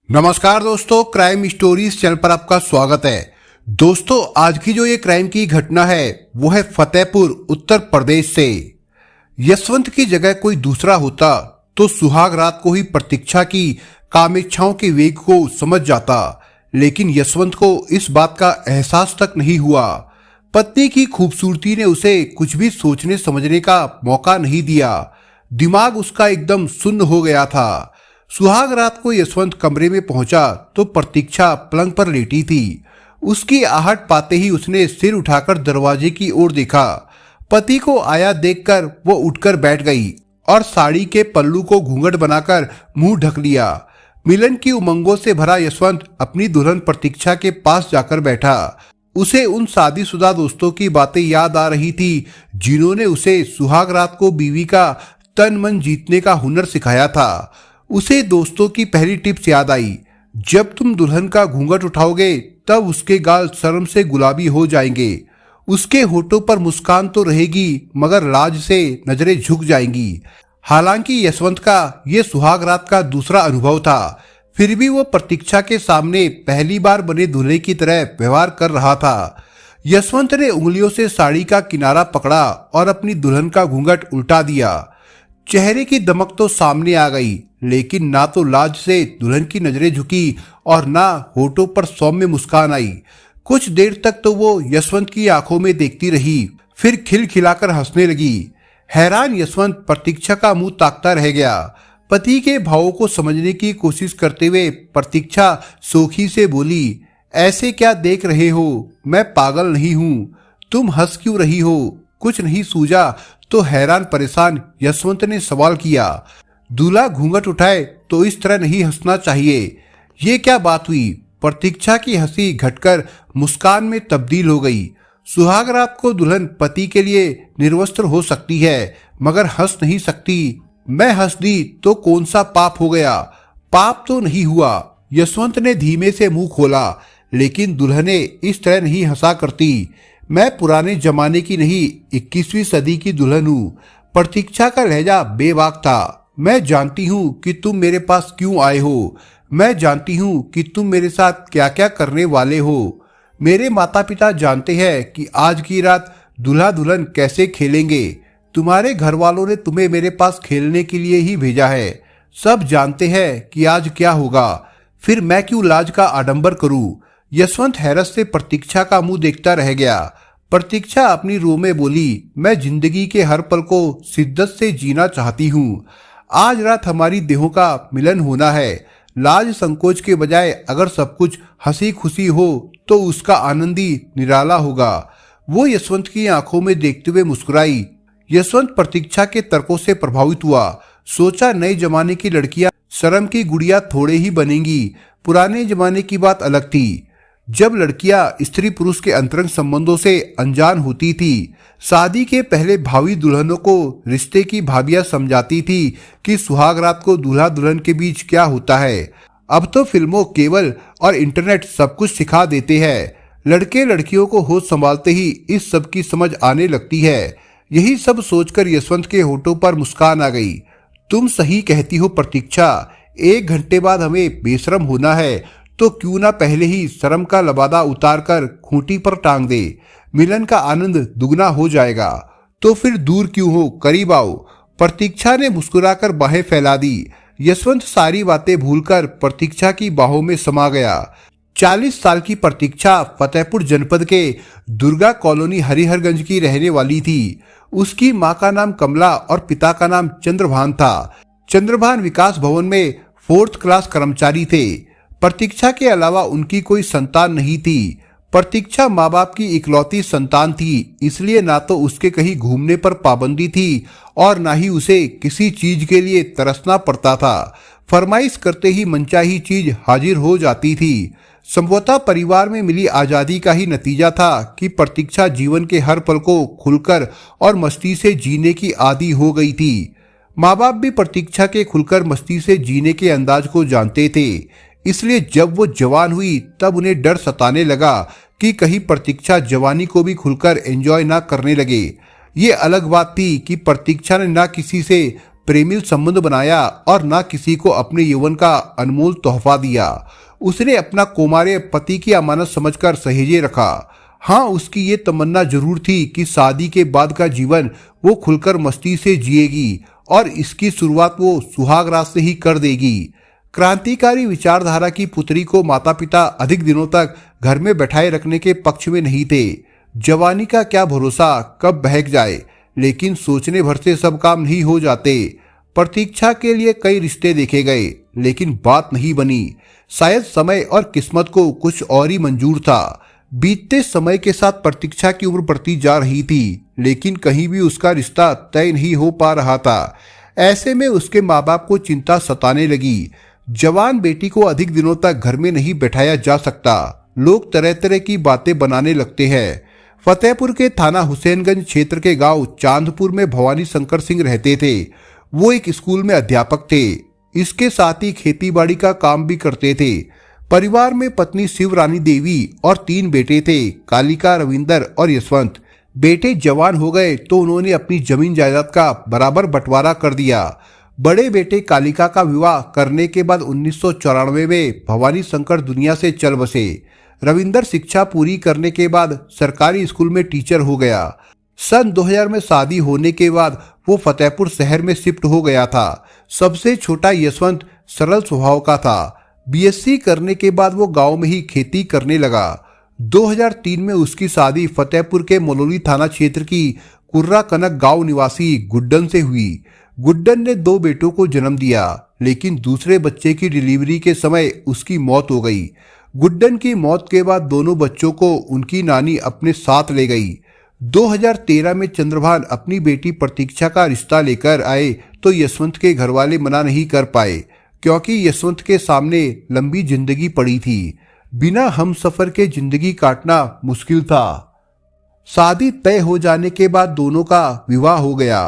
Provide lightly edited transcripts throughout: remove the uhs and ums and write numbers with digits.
नमस्कार दोस्तों, crime stories channel पर आपका स्वागत है। दोस्तों, आज की जो ये क्राइम की घटना है वो है फतेहपुर उत्तर प्रदेश से। यशवंत की जगह कोई दूसरा होता तो सुहाग रात को ही प्रतीक्षा की कामेच्छाओं के वेग को समझ जाता, लेकिन यशवंत को इस बात का एहसास तक नहीं हुआ। पत्नी की खूबसूरती ने उसे कुछ भी सोचने समझने का मौका नहीं दिया। दिमाग उसका एकदम सुन्न हो गया था। सुहाग रात को यशवंत कमरे में पहुंचा तो प्रतीक्षा पलंग पर लेटी थी। उसकी आहट पाते ही उसने सिर उठाकर दरवाजे की ओर देखा। पति को आया देखकर वो उठकर बैठ गई और साड़ी के पल्लू को घूंघट बनाकर मुंह ढक लिया। मिलन की उमंगों से भरा यशवंत अपनी दुल्हन प्रतीक्षा के पास जाकर बैठा। उसे उन शादीशुदा दोस्तों की बातें याद आ रही थी जिन्होंने उसे सुहाग रात को बीवी का तन मन जीतने का हुनर सिखाया था। उसे दोस्तों की पहली टिप्स याद आई, जब तुम दुल्हन का घूंघट उठाओगे तब उसके गाल शर्म से गुलाबी हो जाएंगे। उसके होठों पर मुस्कान तो रहेगी मगर लाज से नजरें झुक जाएंगी। हालांकि यशवंत का ये सुहाग रात का दूसरा अनुभव था, फिर भी वो प्रतीक्षा के सामने पहली बार बने दूल्हे की तरह व्यवहार कर रहा था। यशवंत ने उंगलियों से साड़ी का किनारा पकड़ा और अपनी दुल्हन का घूंघट उल्टा दिया। चेहरे की दमक तो सामने आ गई, लेकिन ना तो लाज से दुल्हन की नजरें झुकी और ना होठों पर सौम्य मुस्कान आई। कुछ देर तक तो वो यशवंत की आंखों में देखती रही, फिर खिलखिलाकर हंसने लगी। हैरान यशवंत प्रतीक्षा का मुंह ताकता रह गया। पति के भावों को समझने की कोशिश करते हुए प्रतीक्षा सोखी से बोली, ऐसे क्या देख रहे हो? मैं पागल नहीं हूँ। तुम हंस क्यों रही हो? कुछ नहीं सूझा तो हैरान परेशान यशवंत ने सवाल किया। दूल्हा घूंघट उठाए तो इस तरह नहीं हंसना चाहिए। ये क्या बात हुई? प्रतीक्षा की हंसी घटकर मुस्कान में तब्दील हो गई। सुहाग रात को दुल्हन पति के लिए निर्वस्त्र हो सकती है मगर हंस नहीं सकती। मैं हंस दी तो कौन सा पाप हो गया? पाप तो नहीं हुआ। यशवंत ने धीमे से मुंह खोला, लेकिन दुल्हने इस तरह नहीं हंसा करती। मैं पुराने जमाने की नहीं 21वीं सदी की दुल्हन हूँ। प्रतीक्षा का लहजा बेबाक था। मैं जानती हूँ कि तुम मेरे पास क्यों आए हो। मैं जानती हूँ कि तुम मेरे साथ क्या क्या करने वाले हो। मेरे माता पिता जानते हैं कि आज की रात दूल्हा दुल्हन कैसे खेलेंगे। तुम्हारे घर वालों ने तुम्हें मेरे पास खेलने के लिए ही भेजा है। सब जानते हैं कि आज क्या होगा, फिर मैं क्यों लाज का आडंबर करूं? यशवंत हैरत से प्रतीक्षा का मुंह देखता रह गया। प्रतीक्षा अपनी रूह में बोली, मैं जिंदगी के हर पल को शिद्दत से जीना चाहती हूँ। आज रात हमारी देहों का मिलन होना है। लाज संकोच के बजाय अगर सब कुछ हंसी खुशी हो तो उसका आनंद ही निराला होगा। वो यशवंत की आंखों में देखते हुए मुस्कुराई। यशवंत प्रतीक्षा के तर्कों से प्रभावित हुआ। सोचा, नए जमाने की लड़कियां शर्म की गुड़िया थोड़े ही बनेंगी। पुराने जमाने की बात अलग थी, जब लड़कियां स्त्री पुरुष के अंतरंग संबंधों से अनजान होती थी। शादी के पहले भावी दुल्हनों को रिश्ते की भाभियां समझाती थी कि सुहाग रात को दूल्हा दुल्हन के बीच क्या होता है। अब तो फिल्मों, केबल और इंटरनेट सब कुछ सिखा देते हैं। लड़के लड़कियों को होश संभालते ही इस सब की समझ आने लगती है। यही सब सोचकर यशवंत के होठों पर मुस्कान आ गई। तुम सही कहती हो प्रतीक्षा, 1 घंटे बाद हमें बेशरम होना है तो क्यों ना पहले ही शर्म का लबादा उतार कर खूंटी पर टांग दे। मिलन का आनंद दुगना हो जाएगा। तो फिर दूर क्यों हो, करीब आओ। प्रतीक्षा ने मुस्कुराकर बाहें फैला दी। यशवंत सारी बातें भूलकर प्रतीक्षा की बाहों में समा गया। 40 साल की प्रतीक्षा फतेहपुर जनपद के दुर्गा कॉलोनी हरिहरगंज की रहने वाली थी। उसकी मां का नाम कमला और पिता का नाम चंद्रभान था। चंद्रभान विकास भवन में 4th क्लास कर्मचारी थे। प्रतीक्षा के अलावा उनकी कोई संतान नहीं थी। प्रतीक्षा माँ बाप की इकलौती संतान थी, इसलिए ना तो उसके कहीं घूमने पर पाबंदी थी और ना ही उसे किसी चीज के लिए तरसना पड़ता था। फरमाइश करते ही मनचाही चीज हाजिर हो जाती थी। संभवतः परिवार में मिली आजादी का ही नतीजा था कि प्रतीक्षा जीवन के हर पल को खुलकर और मस्ती से जीने की आदी हो गई थी। माँ बाप भी प्रतीक्षा के खुलकर मस्ती से जीने के अंदाज को जानते थे, इसलिए जब वो जवान हुई तब उन्हें डर सताने लगा कि कहीं प्रतीक्षा जवानी को भी खुलकर एंजॉय ना करने लगे। ये अलग बात थी कि प्रतीक्षा ने ना किसी से प्रेमिल संबंध बनाया और न किसी को अपने यौवन का अनमोल तोहफा दिया। उसने अपना कौमार्य पति की अमानत समझकर सहेजे रखा। हाँ, उसकी ये तमन्ना जरूर थी कि शादी के बाद का जीवन वो खुलकर मस्ती से जिएगी और इसकी शुरुआत वो सुहाग रात से ही कर देगी। क्रांतिकारी विचारधारा की पुत्री को माता पिता अधिक दिनों तक घर में बैठाए रखने के पक्ष में नहीं थे। जवानी का क्या भरोसा कब बहक जाए, लेकिन सोचने भर से सब काम नहीं हो जाते। प्रतीक्षा के लिए कई रिश्ते देखे गए, लेकिन बात नहीं बनी। शायद समय और किस्मत को कुछ और ही मंजूर था। बीतते समय के साथ प्रतीक्षा की उम्र बढ़ती जा रही थी, लेकिन कहीं भी उसका रिश्ता तय नहीं हो पा रहा था। ऐसे में उसके माँ बाप को चिंता सताने लगी। जवान बेटी को अधिक दिनों तक घर में नहीं बैठाया जा सकता। लोग तरह तरह की बातें बनाने लगते हैं। फतेहपुर के थाना हुसैनगंज क्षेत्र के गांव चांदपुर में भवानी शंकर सिंह रहते थे। वो एक स्कूल में अध्यापक थे। इसके साथ ही खेतीबाड़ी का काम भी करते थे। परिवार में पत्नी शिवरानी देवी और 3 बेटे थे, कालिका, रविंदर और यशवंत। बेटे जवान हो गए तो उन्होंने अपनी जमीन जायदाद का बराबर बंटवारा कर दिया। बड़े बेटे कालिका का विवाह करने के बाद 1994 में भवानी शंकर दुनिया से चल बसे। रविंदर शिक्षा पूरी करने के बाद सरकारी स्कूल में टीचर हो गया। सन 2000 में शादी होने के बाद वो फतेहपुर शहर में शिफ्ट हो गया था। सबसे छोटा यशवंत सरल स्वभाव का था। बीएससी करने के बाद वो गांव में ही खेती करने लगा। 2003 में उसकी शादी फतेहपुर के मलौली थाना क्षेत्र की कुर्रा कनक गांव निवासी गुड्डन से हुई। गुड्डन ने 2 बेटों को जन्म दिया, लेकिन दूसरे बच्चे की डिलीवरी के समय उसकी मौत हो गई। गुड्डन की मौत के बाद दोनों बच्चों को उनकी नानी अपने साथ ले गई। 2013 में चंद्रभान अपनी बेटी प्रतीक्षा का रिश्ता लेकर आए तो यशवंत के घरवाले मना नहीं कर पाए, क्योंकि यशवंत के सामने लंबी जिंदगी पड़ी थी। बिना हमसफर के जिंदगी काटना मुश्किल था। शादी तय हो जाने के बाद दोनों का विवाह हो गया।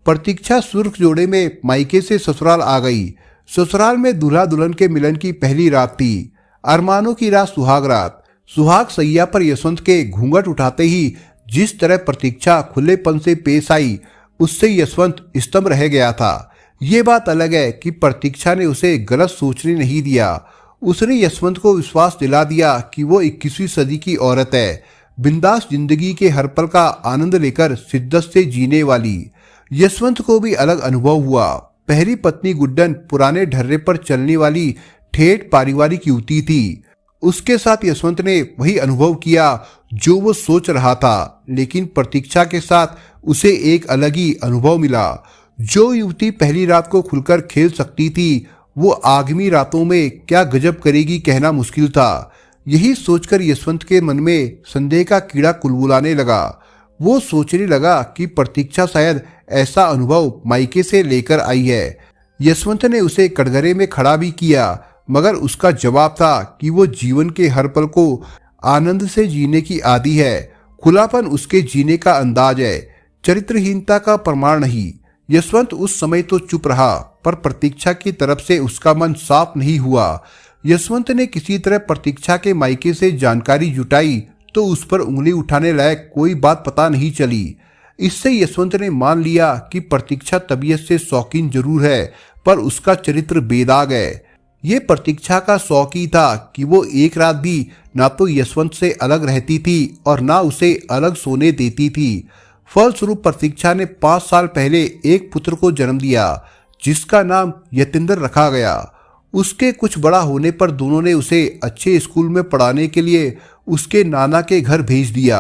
प्रतीक्षा सुर्ख जोड़े में मायके से ससुराल आ गई। ससुराल में दूल्हा दुल्हन के मिलन की पहली रात थी। अरमानों की रात सुहाग रात। सुहाग सैया पर यशवंत के घूंघट उठाते ही जिस तरह प्रतीक्षा खुलेपन से पेश आई, उससे यशवंत स्तंभ रह गया था। ये बात अलग है कि प्रतीक्षा ने उसे गलत सोचने नहीं दिया। उसने यशवंत को विश्वास दिला दिया कि वो 21वीं सदी की औरत है, बिंदास जिंदगी के हर पल का आनंद लेकर शिद्दत से जीने वाली। यशवंत को भी अलग अनुभव हुआ। पहली पत्नी गुड्डन पुराने ढर्रे पर चलने वाली ठेठ पारिवारिक युवती थी। उसके साथ यशवंत ने वही अनुभव किया जो वो सोच रहा था, लेकिन प्रतीक्षा के साथ उसे एक अलग ही अनुभव मिला। जो युवती पहली रात को खुलकर खेल सकती थी, वो आगामी रातों में क्या गजब करेगी कहना मुश्किल था। यही सोचकर यशवंत के मन में संदेह का कीड़ा कुलबुलाने लगा। वो सोचने लगा कि प्रतीक्षा शायद ऐसा अनुभव मायके से लेकर आई है। यशवंत ने उसे कटघरे में खड़ा भी किया, मगर उसका जवाब था कि वो जीवन के हर पल को आनंद से जीने की आदी है। खुलापन उसके जीने का अंदाज है, चरित्रहीनता का प्रमाण नहीं। यशवंत उस समय तो चुप रहा, पर प्रतीक्षा की तरफ से उसका मन साफ नहीं हुआ। यशवंत ने किसी तरह प्रतीक्षा के मायके से जानकारी जुटाई तो उस पर उंगली उठाने लायक कोई बात पता नहीं चली। इससे यशवंत ने मान लिया कि प्रतीक्षा तबीयत से शौकीन जरूर है, पर उसका चरित्र बेदाग है। ये प्रतीक्षा का शौक ही था कि वो एक रात भी ना तो यशवंत से अलग रहती थी और ना उसे अलग सोने देती थी। फलस्वरूप प्रतीक्षा ने 5 साल पहले एक पुत्र को जन्म दिया, जिसका नाम यतेंद्र रखा गया। उसके कुछ बड़ा होने पर दोनों ने उसे अच्छे स्कूल में पढ़ाने के लिए उसके नाना के घर भेज दिया।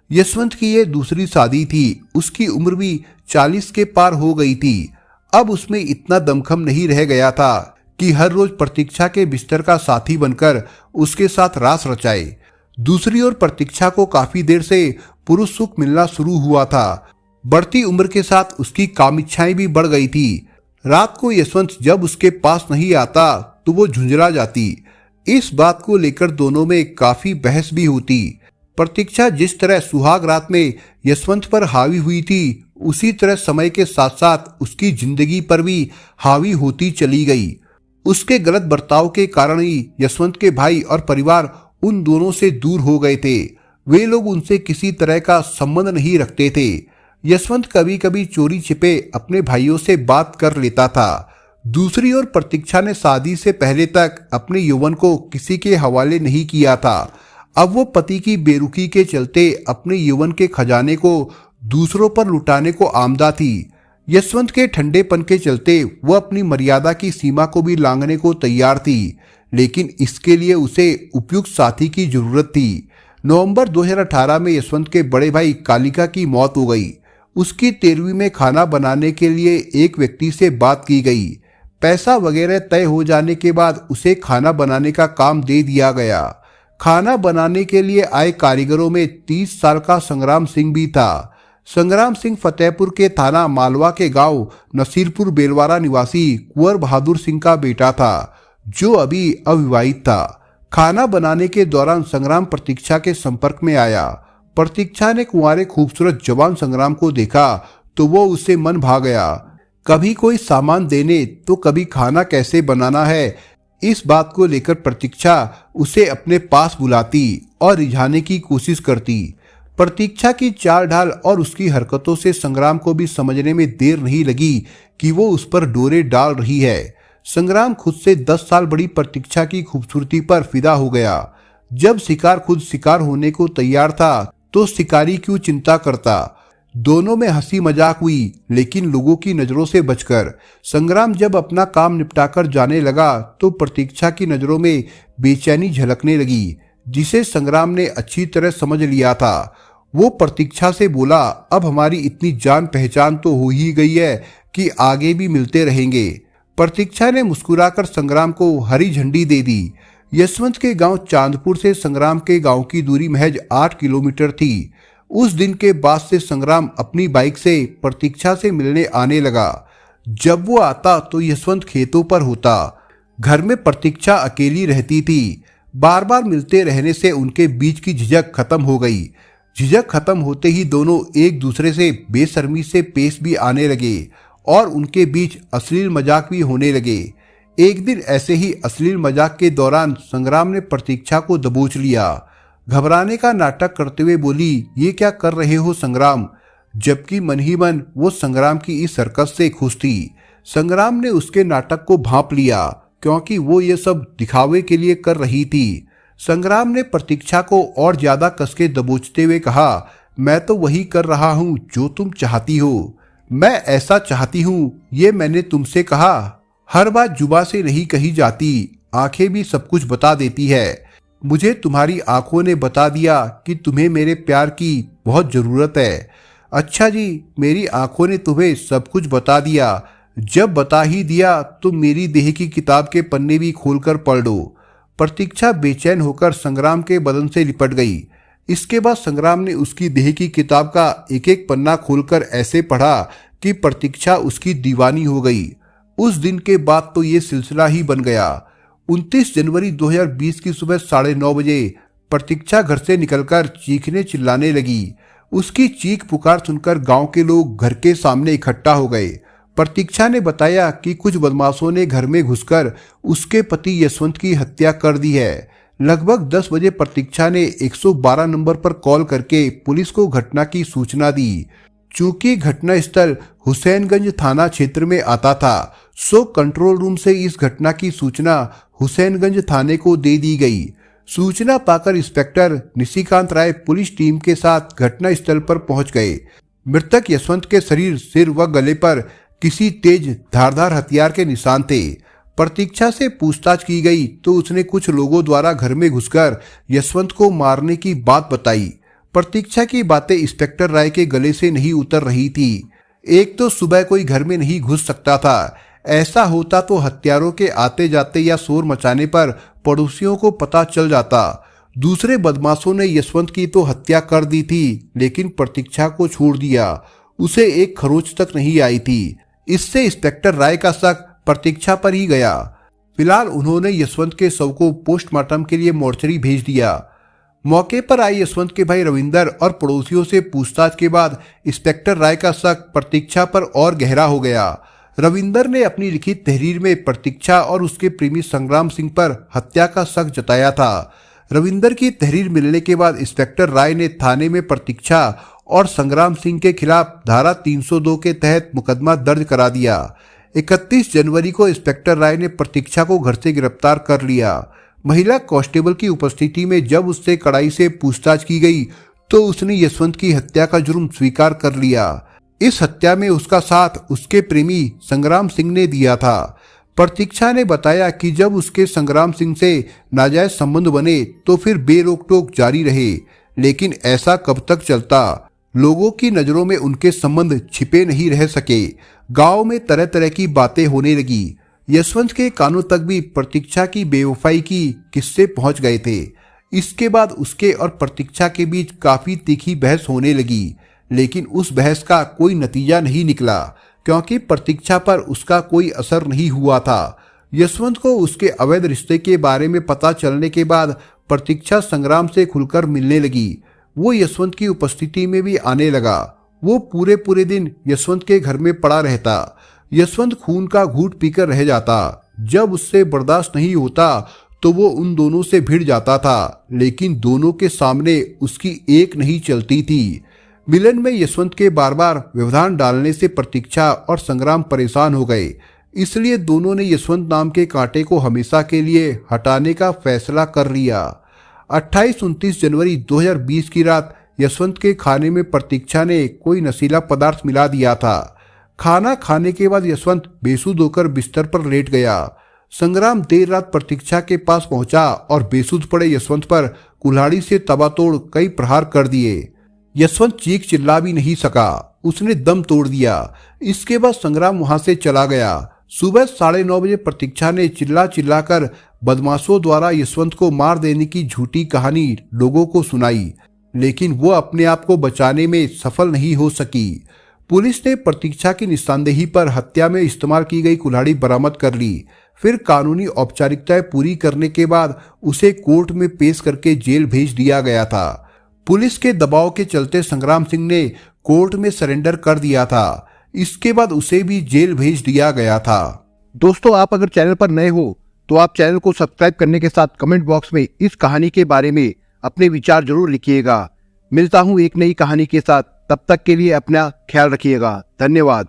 यशवंत की ये दूसरी शादी थी। उसकी उम्र भी 40 के पार हो गई थी। अब उसमें इतना दमखम नहीं रह गया था कि हर रोज प्रतीक्षा के बिस्तर का साथी बनकर उसके साथ रास रचाए। दूसरी ओर प्रतीक्षा को काफी देर से पुरुष सुख मिलना शुरू हुआ था। बढ़ती उम्र के साथ उसकी काम इच्छाएं भी बढ़ गई थी। रात को यशवंत जब उसके पास नहीं आता तो वो झुंझला जाती। इस बात को लेकर दोनों में काफी बहस भी होती। प्रतीक्षा जिस तरह सुहाग रात में यशवंत पर हावी हुई थी, उसी तरह समय के साथ साथ उसकी जिंदगी पर भी हावी होती चली गई। उसके गलत बर्ताव के कारण ही यशवंत के भाई और परिवार उन दोनों से दूर हो गए थे। वे लोग उनसे किसी तरह का संबंध नहीं रखते थे। यशवंत कभी कभी चोरी छिपे अपने भाइयों से बात कर लेता था। दूसरी ओर प्रतीक्षा ने शादी से पहले तक अपने यौवन को किसी के हवाले नहीं किया था। अब वो पति की बेरुखी के चलते अपने यौवन के खजाने को दूसरों पर लुटाने को आमदा थी। यशवंत के ठंडेपन के चलते वह अपनी मर्यादा की सीमा को भी लांघने को तैयार थी, लेकिन इसके लिए उसे उपयुक्त साथी की जरूरत थी। नवंबर 2018 में यशवंत के बड़े भाई कालिका की मौत हो गई। उसकी 13वीं में खाना बनाने के लिए एक व्यक्ति से बात की गई। पैसा वगैरह तय हो जाने के बाद उसे खाना बनाने का काम दे दिया गया। खाना बनाने के लिए आए कारीगरों में 30 साल का संग्राम सिंह भी था। संग्राम सिंह फतेहपुर के थाना मालवा के गांव नसीरपुर बेलवारा निवासी कुंवर बहादुर सिंह का बेटा था, जो अभी अविवाहित था। खाना बनाने के दौरान संग्राम प्रतीक्षा के संपर्क में आया। प्रतीक्षा ने कुंवारे खूबसूरत जवान संग्राम को देखा तो वो उससे मन भा गया। कभी कोई सामान देने तो कभी खाना कैसे बनाना है, इस बात को लेकर प्रतीक्षा उसे अपने पास बुलाती और रिझाने की कोशिश करती। प्रतीक्षा की चाल ढाल और उसकी हरकतों से संग्राम को भी समझने में देर नहीं लगी कि वो उस पर डोरे डाल रही है। संग्राम खुद से 10 साल बड़ी प्रतीक्षा की खूबसूरती पर फिदा हो गया। जब शिकार खुद शिकार होने को तैयार था तो शिकारी क्यों चिंता करता। दोनों में हंसी मजाक हुई, लेकिन लोगों की नजरों से बचकर। संग्राम जब अपना काम निपटाकर जाने लगा तो प्रतीक्षा की नजरों में बेचैनी झलकने लगी, जिसे संग्राम ने अच्छी तरह समझ लिया था। वो प्रतीक्षा से बोला, अब हमारी इतनी जान पहचान तो हो ही गई है कि आगे भी मिलते रहेंगे। प्रतीक्षा ने मुस्कुराकर संग्राम को हरी झंडी दे दी। यशवंत के गांव चांदपुर से संग्राम के गांव की दूरी महज 8 किलोमीटर थी। उस दिन के बाद से संग्राम अपनी बाइक से प्रतीक्षा से मिलने आने लगा। जब वो आता तो यशवंत खेतों पर होता। घर में प्रतीक्षा अकेली रहती थी। बार बार मिलते रहने से उनके बीच की झिझक खत्म हो गई। झिझक खत्म होते ही दोनों एक दूसरे से बेशर्मी से पेश भी आने लगे और उनके बीच अश्लील मजाक भी होने लगे। एक दिन ऐसे ही अश्लील मजाक के दौरान संग्राम ने प्रतीक्षा को दबोच लिया। घबराने का नाटक करते हुए बोली, ये क्या कर रहे हो संग्राम, जबकि मन ही मन वो संग्राम की इस हरकत से खुश थी। संग्राम ने उसके नाटक को भांप लिया, क्योंकि वो ये सब दिखावे के लिए कर रही थी। संग्राम ने प्रतीक्षा को और ज्यादा कसके दबोचते हुए कहा, मैं तो वही कर रहा हूं जो तुम चाहती हो। मैं ऐसा चाहती हूं, ये मैंने तुमसे कहा। हर बात जुबा से नहीं कही जाती, आंखें भी सब कुछ बता देती है। मुझे तुम्हारी आंखों ने बता दिया कि तुम्हें मेरे प्यार की बहुत जरूरत है। अच्छा जी, मेरी आंखों ने तुम्हें सब कुछ बता दिया। जब बता ही दिया तो मेरी देह की किताब के पन्ने भी खोलकर पढ़ लो। प्रतीक्षा बेचैन होकर संग्राम के बदन से लिपट गई। इसके बाद संग्राम ने उसकी देह की किताब का एक एक पन्ना खोलकर ऐसे पढ़ा कि प्रतीक्षा उसकी दीवानी हो गई। उस दिन के बाद तो ये सिलसिला ही बन गया। 29 जनवरी 2020 की सुबह 9:30 बजे प्रतीक्षा घर से निकलकर चीखने चिल्लाने लगी। उसकी चीख पुकार सुनकर गांव के लोग घर के सामने इकट्ठा हो गए। प्रतीक्षा ने बताया कि कुछ बदमाशों ने घर में घुसकर उसके पति यशवंत की हत्या कर दी है। लगभग 10 बजे प्रतीक्षा ने 112 नंबर पर कॉल करके पुलिस को घटना की सूचना दी। चूंकि घटना स्थल हुसैनगंज थाना क्षेत्र में आता था, सो कंट्रोल रूम से इस घटना की सूचना हुसैनगंज थाने को दे दी गई। सूचना पाकर इंस्पेक्टर निशिकांत राय पुलिस टीम के साथ घटना स्थल पर पहुंच गए। मृतक यशवंत के शरीर, सिर व गले पर किसी तेज धारदार हथियार के निशान थे। प्रतीक्षा से पूछताछ की गई तो उसने कुछ लोगों द्वारा घर में घुसकर यशवंत को मारने की बात बताई। प्रतीक्षा की बातें इंस्पेक्टर राय के गले से नहीं उतर रही थी। एक तो सुबह कोई घर में नहीं घुस सकता था, ऐसा होता तो हत्यारों के आते जाते या शोर मचाने पर पड़ोसियों को पता चल जाता। दूसरे बदमाशों ने यशवंत की तो हत्या कर दी थी, लेकिन प्रतीक्षा को छोड़ दिया। उसे एक खरोच तक नहीं आई थी। इससे इंस्पेक्टर राय का शक प्रतीक्षा पर ही गया। फिलहाल उन्होंने यशवंत के शव को पोस्टमार्टम के लिए मोर्चरी भेज दिया। मौके पर आए यशवंत के भाई रविंदर और पड़ोसियों से पूछताछ के बाद इंस्पेक्टर राय का शक प्रतीक्षा पर और गहरा हो गया। रविंदर ने अपनी लिखित तहरीर में प्रतीक्षा और उसके प्रेमी संग्राम सिंह पर हत्या का शक जताया था। रविंदर की तहरीर मिलने के बाद इंस्पेक्टर राय ने थाने में प्रतीक्षा और संग्राम सिंह के खिलाफ धारा 302 के तहत मुकदमा दर्ज करा दिया। 31 जनवरी को इंस्पेक्टर राय ने प्रतीक्षा को घर से गिरफ्तार कर लिया। महिला कांस्टेबल की उपस्थिति में जब उससे कड़ाई से पूछताछ की गई तो उसने यशवंत की हत्या का जुर्म स्वीकार कर लिया। इस हत्या में उसका साथ उसके प्रेमी संग्राम सिंह ने दिया था। प्रतीक्षा ने बताया कि जब उसके संग्राम सिंह से नाजायज संबंध बने तो फिर बेरोक टोक जारी रहे, लेकिन ऐसा कब तक चलता। लोगों की नजरों में उनके संबंध छिपे नहीं रह सके। गांव में तरह तरह की बातें होने लगी। यशवंत के कानों तक भी प्रतीक्षा की बेवफाई की किस्से पहुंच गए थे। इसके बाद उसके और प्रतीक्षा के बीच काफी तीखी बहस होने लगी, लेकिन उस बहस का कोई नतीजा नहीं निकला क्योंकि प्रतीक्षा पर उसका कोई असर नहीं हुआ था। यशवंत को उसके अवैध रिश्ते के बारे में पता चलने के बाद प्रतीक्षा संग्राम से खुलकर मिलने लगी। वो यशवंत की उपस्थिति में भी आने लगा। वो पूरे दिन यशवंत के घर में पड़ा रहता। यशवंत खून का घूंट पीकर रह जाता। जब उससे बर्दाश्त नहीं होता तो वो उन दोनों से भिड़ जाता था, लेकिन दोनों के सामने उसकी एक नहीं चलती थी। मिलन में यशवंत के बार बार व्यवधान डालने से प्रतीक्षा और संग्राम परेशान हो गए। इसलिए दोनों ने यशवंत नाम के कांटे को हमेशा के लिए हटाने का फैसला कर लिया। 28-29 जनवरी 2020 की रात यशवंत के खाने में प्रतीक्षा ने कोई नशीला पदार्थ मिला दिया था। खाना खाने के बाद यशवंत बेसुध होकर बिस्तर पर लेट गया। संग्राम देर रात प्रतीक्षा के पास पहुंचा और बेसुध पड़े यशवंत पर कुल्हाड़ी से तबातोड़ कई प्रहार कर दिए। यशवंत चीख चिल्ला भी नहीं सका, उसने दम तोड़ दिया। इसके बाद संग्राम वहां से चला गया। सुबह 9:30 बजे प्रतीक्षा ने चिल्ला चिल्लाकर बदमाशों द्वारा यशवंत को मार देने की झूठी कहानी लोगों को सुनाई, लेकिन वो अपने आप को बचाने में सफल नहीं हो सकी। पुलिस ने प्रतीक्षा की निशानदेही पर हत्या में इस्तेमाल की गई कुल्हाड़ी बरामद कर ली। फिर कानूनी औपचारिकताएं पूरी करने के बाद उसे कोर्ट में पेश करके जेल भेज दिया गया था। पुलिस के दबाव के चलते संग्राम सिंह ने कोर्ट में सरेंडर कर दिया था। इसके बाद उसे भी जेल भेज दिया गया था। दोस्तों, आप अगर चैनल पर नए हो तो आप चैनल को सब्सक्राइब करने के साथ कमेंट बॉक्स में इस कहानी के बारे में अपने विचार जरूर लिखिएगा। मिलता हूं एक नई कहानी के साथ, तब तक के लिए अपना ख्याल रखिएगा। धन्यवाद।